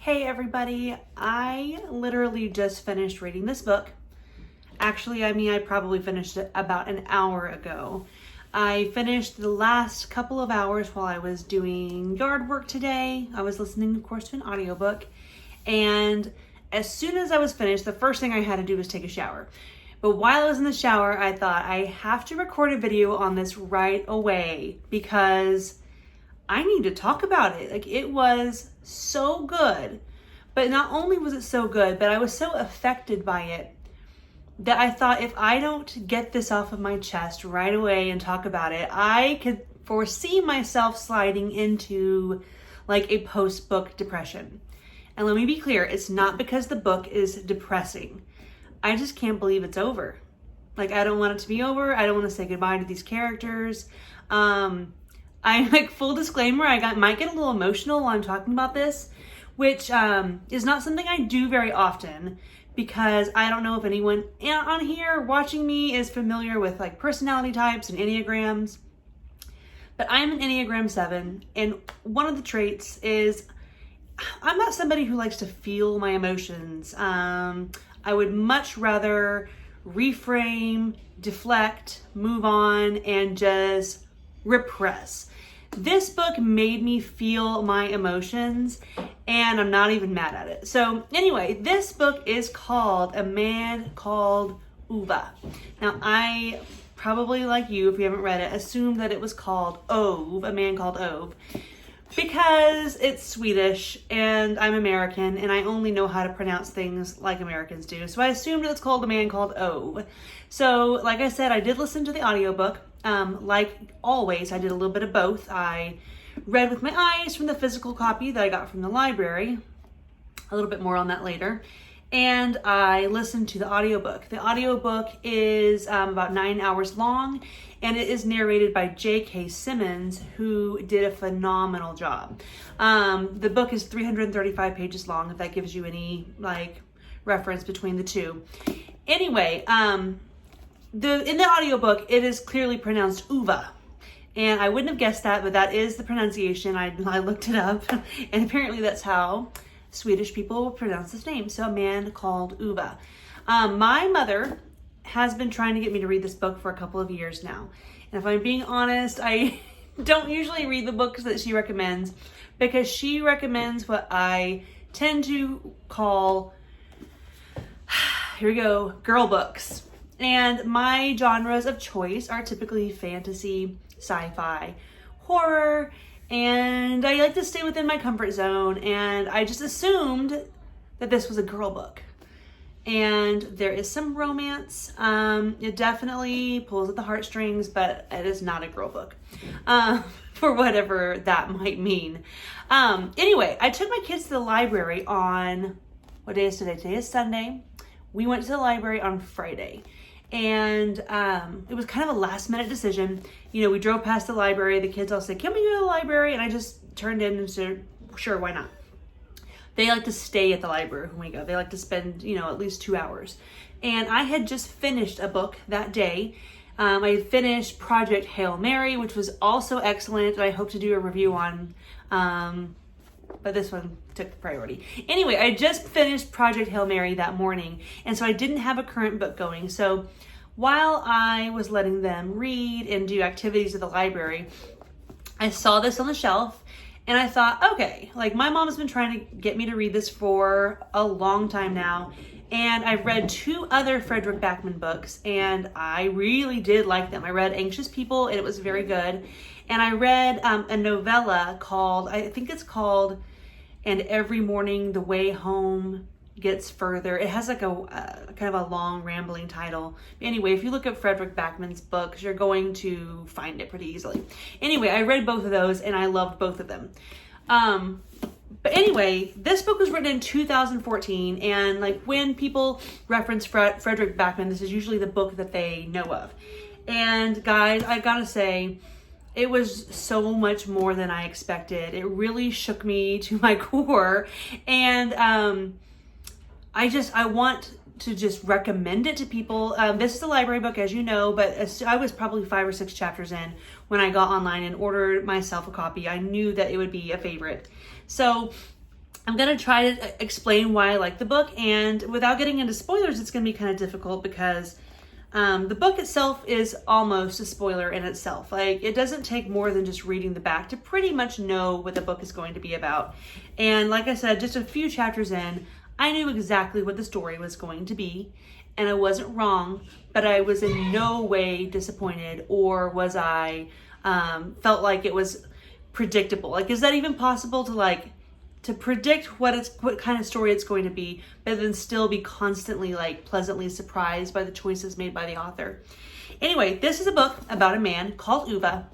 Hey everybody, I literally just finished reading this book. Actually, I probably finished it about an hour ago. I finished the last couple of hours while I was doing yard work today. I was listening, of course, to an audiobook. And as soon as I was finished, the first thing I had to do was take a shower. But while I was in the shower, I thought I have to record a video on this right away because I need to talk about it. Like, it was so good. But not only was it so good, but I was so affected by it that I thought if I don't get this off of my chest right away and talk about it, I could foresee myself sliding into like a post-book depression. And let me be clear, it's not because the book is depressing. I just can't believe it's over. Like, I don't want it to be over. I don't want to say goodbye to these characters. I'm like, full disclaimer, might get a little emotional while I'm talking about this, which is not something I do very often because I don't know if anyone on here watching me is familiar with like personality types and Enneagrams, but I'm an Enneagram 7, and one of the traits is I'm not somebody who likes to feel my emotions. I would much rather reframe, deflect, move on, and just repress. This book made me feel my emotions, and I'm not even mad at it. So anyway, this book is called A Man Called Ove. Now, I probably, like you, if you haven't read it, assumed that it was called Ove, A Man Called Ove, because it's Swedish and I'm American and I only know how to pronounce things like Americans do. So I assumed it's called A Man Called Ove. So like I said, I did listen to the audiobook. Like always, I did a little bit of both. I read with my eyes from the physical copy that I got from the library. A little bit more on that later. And I listened to the audiobook. The audiobook is about 9 hours long, and it is narrated by J.K. Simmons, who did a phenomenal job. The book is 335 pages long, if that gives you any like reference between the two. Anyway, in the audiobook, it is clearly pronounced Uva. And I wouldn't have guessed that, but that is the pronunciation. I looked it up, and apparently that's how Swedish people will pronounce this name. So, A Man Called Ove. My mother has been trying to get me to read this book for a couple of years now. And if I'm being honest, I don't usually read the books that she recommends because she recommends what I tend to call, here we go, girl books. And my genres of choice are typically fantasy, sci-fi, horror, and I like to stay within my comfort zone, and I just assumed that this was a girl book. And there is some romance. It definitely pulls at the heartstrings, but it is not a girl book, for whatever that might mean. Anyway, I took my kids to the library on, what day is today? Today is Sunday. We went to the library on Friday. And it was kind of a last minute decision. You know, we drove past the library. The kids all said, "Can we go to the library?" And I just turned in and said, "Sure, why not?" They like to stay at the library when we go. They like to spend, at least 2 hours. And I had just finished a book that day. I had finished Project Hail Mary, which was also excellent. And I hope to do a review on, but this one took priority. Anyway, I just finished Project Hail Mary that morning, and so I didn't have a current book going. So while I was letting them read and do activities at the library, I saw this on the shelf, and I thought, okay, like my mom's been trying to get me to read this for a long time now, and I've read 2 other Frederick Backman books, and I really did like them. I read Anxious People, and it was very good. And I read a novella called, I think it's called And Every Morning the Way Home Gets Further. It has like a kind of a long rambling title. Anyway, if you look at Frederick Backman's books, you're going to find it pretty easily. Anyway, I read both of those and I loved both of them. But anyway, this book was written in 2014, and like when people reference Frederick Backman, this is usually the book that they know of. And guys, I gotta say, it was so much more than I expected. It really shook me to my core. And I want to just recommend it to people. This is a library book, as you know, but I was probably 5 or 6 chapters in when I got online and ordered myself a copy. I knew that it would be a favorite. So I'm going to try to explain why I like the book, and without getting into spoilers, it's going to be kind of difficult because the book itself is almost a spoiler in itself. Like, it doesn't take more than just reading the back to pretty much know what the book is going to be about. And like I said, just a few chapters in, I knew exactly what the story was going to be, and I wasn't wrong, but I was in no way disappointed, or was I felt like it was predictable. Like, is that even possible to predict what kind of story it's going to be, but then still be constantly pleasantly surprised by the choices made by the author? Anyway, this is a book about a man called Uwe,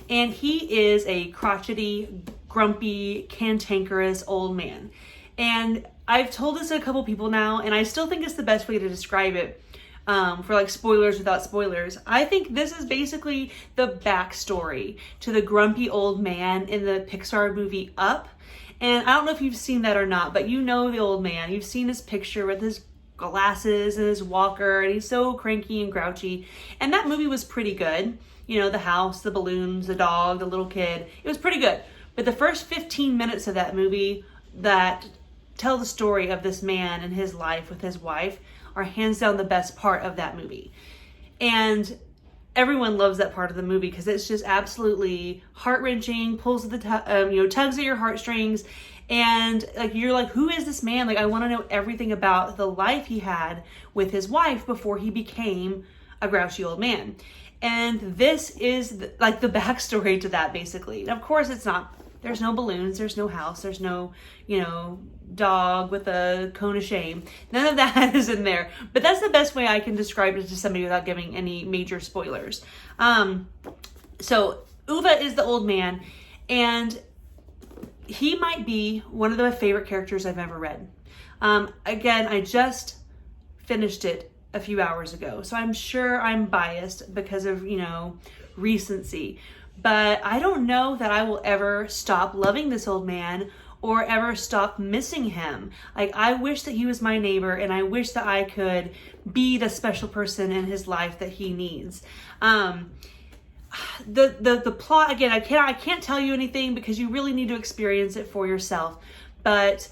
and he is a crotchety, grumpy, cantankerous old man. And I've told this to a couple people now, and I still think it's the best way to describe it, for spoilers without spoilers. I think this is basically the backstory to the grumpy old man in the Pixar movie Up. And I don't know if you've seen that or not, but you know the old man. You've seen his picture with his glasses and his walker, and he's so cranky and grouchy. And that movie was pretty good. You know, the house, the balloons, the dog, the little kid. It was pretty good. But the first 15 minutes of that movie that tell the story of this man and his life with his wife are hands down the best part of that movie. And everyone loves that part of the movie because it's just absolutely heart-wrenching, pulls at the tugs at your heartstrings, and you're like, who is this man? I want to know everything about the life he had with his wife before he became a grouchy old man. And this is the backstory to that, basically. And of course, it's not. There's no balloons. There's no house. There's no, dog with a cone of shame. None of that is in there. But that's the best way I can describe it to somebody without giving any major spoilers. So Uwe is the old man, and he might be one of my favorite characters I've ever read. Again, I just finished it a few hours ago, so I'm sure I'm biased because of, recency. But I don't know that I will ever stop loving this old man or ever stop missing him. I wish that he was my neighbor, and I wish that I could be the special person in his life that he needs. The plot, again, I can't tell you anything because you really need to experience it for yourself. But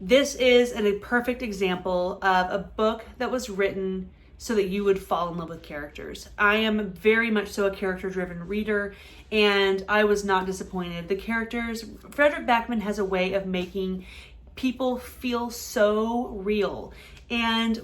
this is a perfect example of a book that was written so that you would fall in love with characters. I am very much so a character-driven reader, and I was not disappointed. The characters, Frederick Backman has a way of making people feel so real, and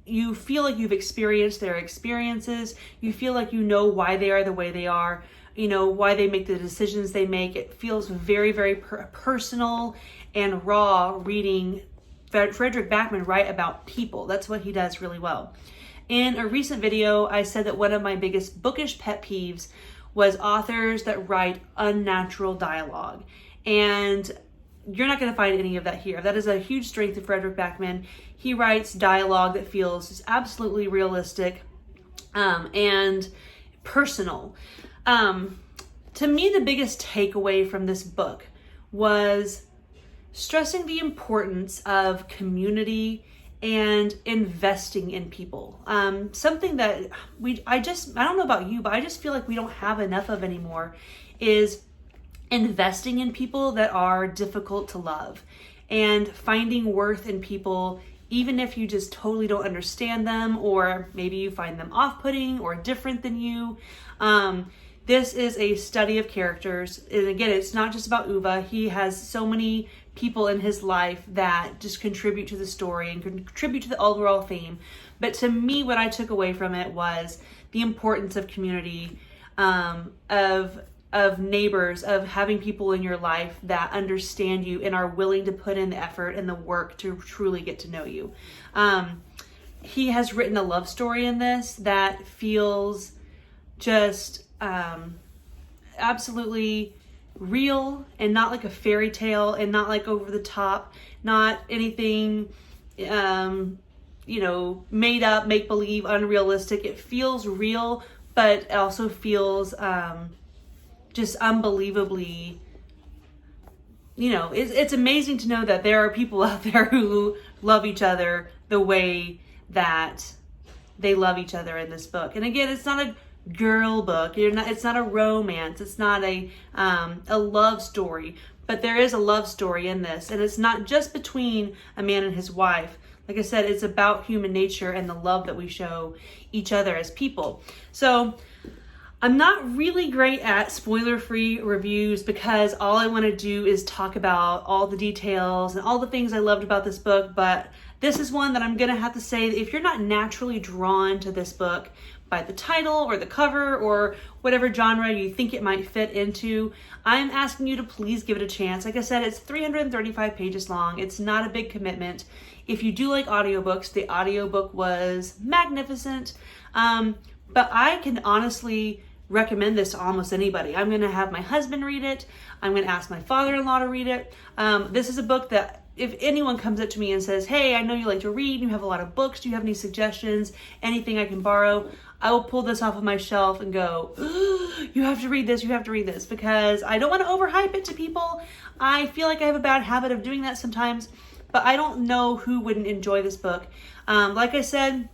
you feel like you've experienced their experiences. You feel like you know why they are the way they are, why they make the decisions they make. It feels very, very personal and raw reading Frederick Backman write about people. That's what he does really well. In a recent video, I said that one of my biggest bookish pet peeves was authors that write unnatural dialogue. And you're not going to find any of that here. That is a huge strength of Frederick Backman. He writes dialogue that feels just absolutely realistic and personal. To me, the biggest takeaway from this book was stressing the importance of community and investing in people. Something that I don't know about you, but I just feel like we don't have enough of anymore is investing in people that are difficult to love and finding worth in people, even if you just totally don't understand them, or maybe you find them off-putting or different than you. This is a study of characters. And again, it's not just about Uwe. He has so many people in his life that just contribute to the story and contribute to the overall theme. But to me, what I took away from it was the importance of community, of neighbors, of having people in your life that understand you and are willing to put in the effort and the work to truly get to know you. He has written a love story in this that feels just absolutely real and not like a fairy tale and not like over the top, not anything, made up, make believe, unrealistic. It feels real, but it also feels just unbelievably, it's amazing to know that there are people out there who love each other the way that they love each other in this book. And again, it's not a girl book. It's not a romance. It's not a love story, but there is a love story in this, and it's not just between a man and his wife. Like I said, it's about human nature and the love that we show each other as people. So I'm not really great at spoiler-free reviews because all I want to do is talk about all the details and all the things I loved about this book, but this is one that I'm going to have to say that if you're not naturally drawn to this book by the title or the cover or whatever genre you think it might fit into, I'm asking you to please give it a chance. Like I said, it's 335 pages long. It's not a big commitment. If you do like audiobooks, the audiobook was magnificent. But I can honestly recommend this to almost anybody. I'm going to have my husband read it. I'm going to ask my father-in-law to read it. This is a book that if anyone comes up to me and says, hey, I know you like to read, you have a lot of books, do you have any suggestions, anything I can borrow, I will pull this off of my shelf and go, you have to read this, you have to read this, because I don't want to overhype it to people. I feel like I have a bad habit of doing that sometimes, but I don't know who wouldn't enjoy this book. Like I said,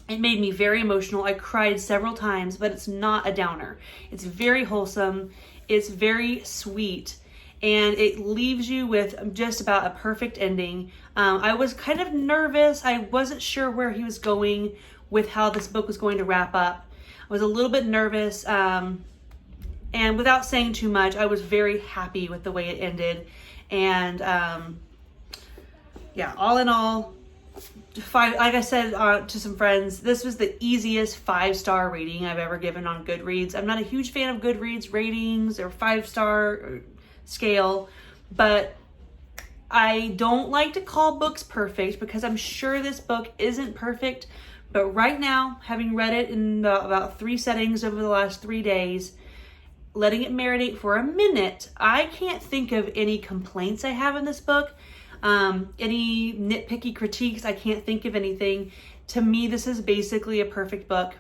it made me very emotional. I cried several times, but it's not a downer. It's very wholesome. It's very sweet. And it leaves you with just about a perfect ending. I was kind of nervous. I wasn't sure where he was going with how this book was going to wrap up. I was a little bit nervous. And without saying too much, I was very happy with the way it ended. And yeah, all in all, like I said to some friends, this was the easiest 5-star rating I've ever given on Goodreads. I'm not a huge fan of Goodreads ratings or 5-star scale, but I don't like to call books perfect because I'm sure this book isn't perfect. But right now, having read it in about 3 settings over the last 3 days, letting it marinate for a minute, I can't think of any complaints I have in this book. Any nitpicky critiques, I can't think of anything. To me, this is basically a perfect book,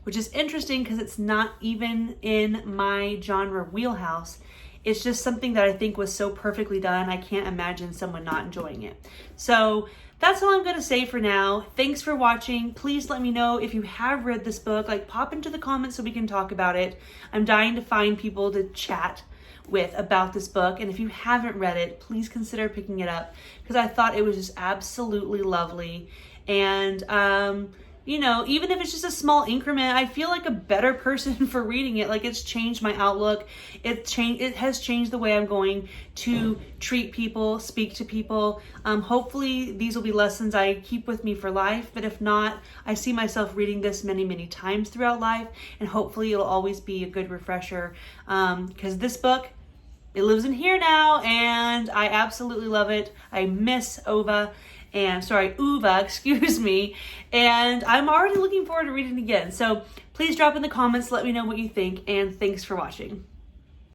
which is interesting because it's not even in my genre wheelhouse. It's just something that I think was so perfectly done, I can't imagine someone not enjoying it. So that's all I'm going to say for now. Thanks for watching. Please let me know if you have read this book. Like, pop into the comments so we can talk about it. I'm dying to find people to chat with about this book, and if you haven't read it, please consider picking it up because I thought it was just absolutely lovely. And you know, even if it's just a small increment, I feel like a better person for reading it. Like, it's changed my outlook. It has changed the way I'm going to treat people, speak to people. Hopefully these will be lessons I keep with me for life, but if not, I see myself reading this many, many times throughout life, and hopefully it'll always be a good refresher, because this book, it lives in here now, and I absolutely love it. I miss Uva, excuse me, and I'm already looking forward to reading it again. So please drop in the comments, let me know what you think, and thanks for watching.